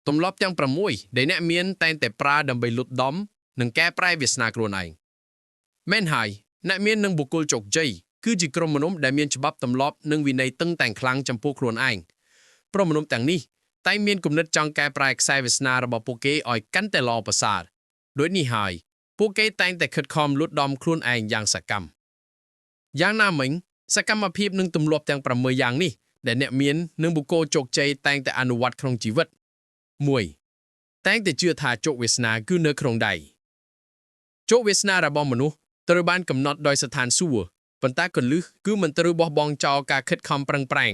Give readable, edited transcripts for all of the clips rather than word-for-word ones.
ទម្លាប់ទាំង6ដែលអ្នកមានតែងតែប្រើដើម្បីលុតដំនិងកែប្រែវាសនាខ្លួនឯងមែនហើយអ្នកមាននឹងបុគ្គលជោគជ័យគឺជាក្រុមមនុស្សដែលមានច្បាប់ទម្លាប់និងវិន័យតឹងតែងខ្លាំងចំពោះខ្លួនឯងព្រោះមនុស្សទាំងនេះតែងមានគំនិតចង់កែប្រែខ្សែវាសនារបស់ពួកគេឲ្យកាន់តែល្អប្រសើរដូចនេះហើយពួកគេតែងតែខិតខំលួចដំខ្លួនឯងយ៉ាងសកម្មយ៉ាងណាមិញសកម្មភាពនិងទម្លាប់ទាំង6យ៉ាងនេះដែលអ្នកមាននឹងបុគ្គលជោគជ័យតែងតែអនុវត្តក្នុងជីវិត 1. តែងតែជឿថាជោគវាសនាគឺនៅក្នុងដៃជោគវាសនារបស់មនុស្សត្រូវបានកំណត់ដោយស្ថានសួគ៌ប៉ុន្តែគន្លឹះគឺមិនត្រូវបោះបង់ចោលការខិតខំប្រឹងប្រែង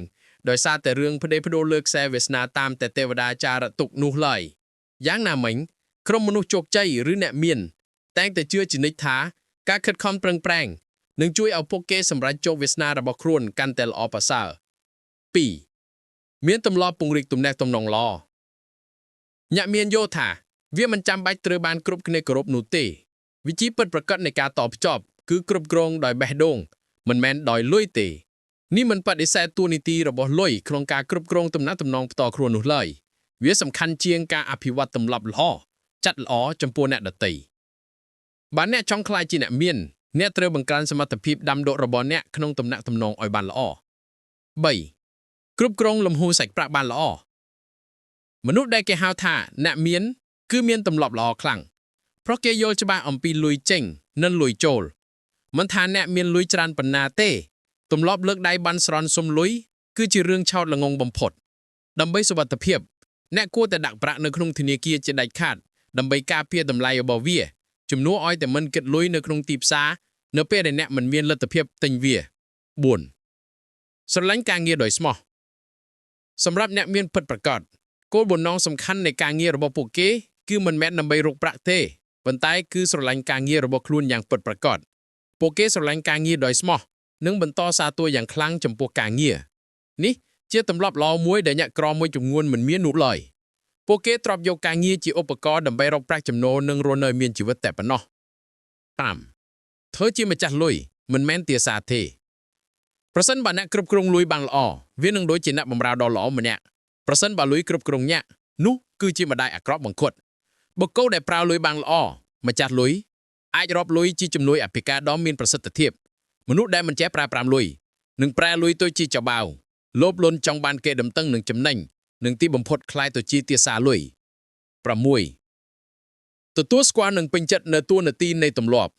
ដោយសារតែរឿងផ្ដេសផ្ដួលលើខ្សែវាសនាតាមតែទេវតាចារតុនោះឡើយយ៉ាងណាមិញក្រុមមនុស្សជោគជ័យឬអ្នកមានតែងតែជឿជានិច្ចថាការខិតខំប្រឹងប្រែងនឹងជួយឲ្យពួកគេសម្រេចជោគវាសនារបស់ខ្លួនកាន់តែល្អប្រសើរ 2. មានទម្លាប់ពង្រីកទំនាក់ទំនងល្អអ្នកមានយល់ថាវាមិនចាំបាច់ត្រូវបានគ្រប់គ្នាគោរពនោះទេវិជាពិតប្រាកដនៃការតភ្ជាប់គឺគ្រប់គ្រងដោយបេះដូងមិនមែនដោយលុយទេនេះមិនបដិសេធតួនាទីរបស់លុយក្នុងការគ្រប់គ្រងទំនាក់ទំនងផ្ទាល់ខ្លួននោះឡើយវាសំខាន់ជាងការអភិវឌ្ឍទម្លាប់ល្អចាត់ល្អចំពោះអ្នកដទៃបើអ្នកចង់ក្លាយជាអ្នកមានអ្នកត្រូវបង្កើនសមត្ថភាពដាំដុះរបស់អ្នកក្នុងទំនាក់ទំនងឲ្យបានល្អ 3. គ្រប់គ្រងលំហូរសាច់ប្រាក់បានល្អមនុស្សដែលគេហៅថាអ្នកមានគឺមានទម្លាប់ល្អខ្លាំងព្រោះគេយល់ច្បាស់អំពីលុយចេញនិងលុយចូលមិនថាអ្នកមានលុយច្រើនប៉ុណ្ណាទេទម្លាប់លើកដៃបានស្រន់សុំលុយគឺជារឿងឆោតល្ងងបំផុតដើម្បីសុវត្ថិភាពអ្នកគួរតែដាក់ប្រាក់នៅក្នុងធនាគារជាដាច់ខាតដើម្បីការពារតម្លៃរបស់វាជំនួសឲ្យតែមិនគិតលុយនៅក្នុងទីផ្សារនៅពេលដែលអ្នកមិនមានលទ្ធភាពទិញវា 4. ស្រឡាញ់ការងារដោយស្មោះសម្រាប់អ្នកមានពិតប្រាកដគោលបំណងសំខាន់នៃការងាររបស់ពួកគេគឺមិនមែនដើម្បីរកប្រាក់ទេប៉ុន្តែគឺស្រឡាញ់ការងាររបស់ខ្លួនយ៉ាងពិតប្រាកដពួកគេស្រឡាញ់ការងារដោយស្មោះនិងបន្តសារទោយ៉ាងខ្លាំងចំពោះការងារនេះជាទម្លាប់ល្អមួយដែលអ្នកក្រមួយចំនួនមិនមាននោះឡើយពួកគេទ្រាំយកការងារជាឧបករណ៍ដើម្បីរកប្រាក់ចំណូលនិងរស់នៅមានជីវិតតែប៉ុណ្ណោះ 5. ធ្វើជាម្ចាស់លុយមិនមែនទាសាទេប្រសិនបើអ្នកគ្រប់គ្រងលុយបានល្អវានឹងដូចជាអ្នកបម្រើដ៏ល្អម្នាក់ប្រសិនបើលុយគ្រប់គ្រងអ្នកនោះគឺជាម្ដាយអាក្រក់បង្ខុតបុគ្គលដែលប្រើលុយបានល្អម្ចាស់លុយអាចរាប់លុយជាជំនួយអភិការដ៏មានប្រសិទ្ធភាពមនុស្សដែលមិនចេះប្រើប្រាស់លុយនឹងប្រែលុយទៅជាចបាវលោភលន់ចង់បានគេដំតឹងនឹងចំណេញនិងទីបំផុតคล้ายទៅជាទាសាលុយ 6. ទទួលស្គាល់និងពេញចិត្តនៅតួនាទីនៃទម្លាប់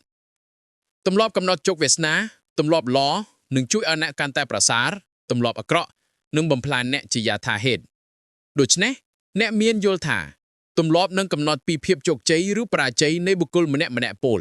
កំណត់ជោគវាសនាទម្លាប់ល្អនឹងជួយឲ្យអ្នកកាន់តែប្រសើរទម្លាប់អាក្រក់នឹងបំផ្លាញអ្នកជាយថាហេតុដូច្នេះអ្នកមានយល់ថាទម្លាប់នឹងកំណត់ពីភាពជោគជ័យឬបរាជ័យនៃបុគ្គលម្នាក់ៗពោល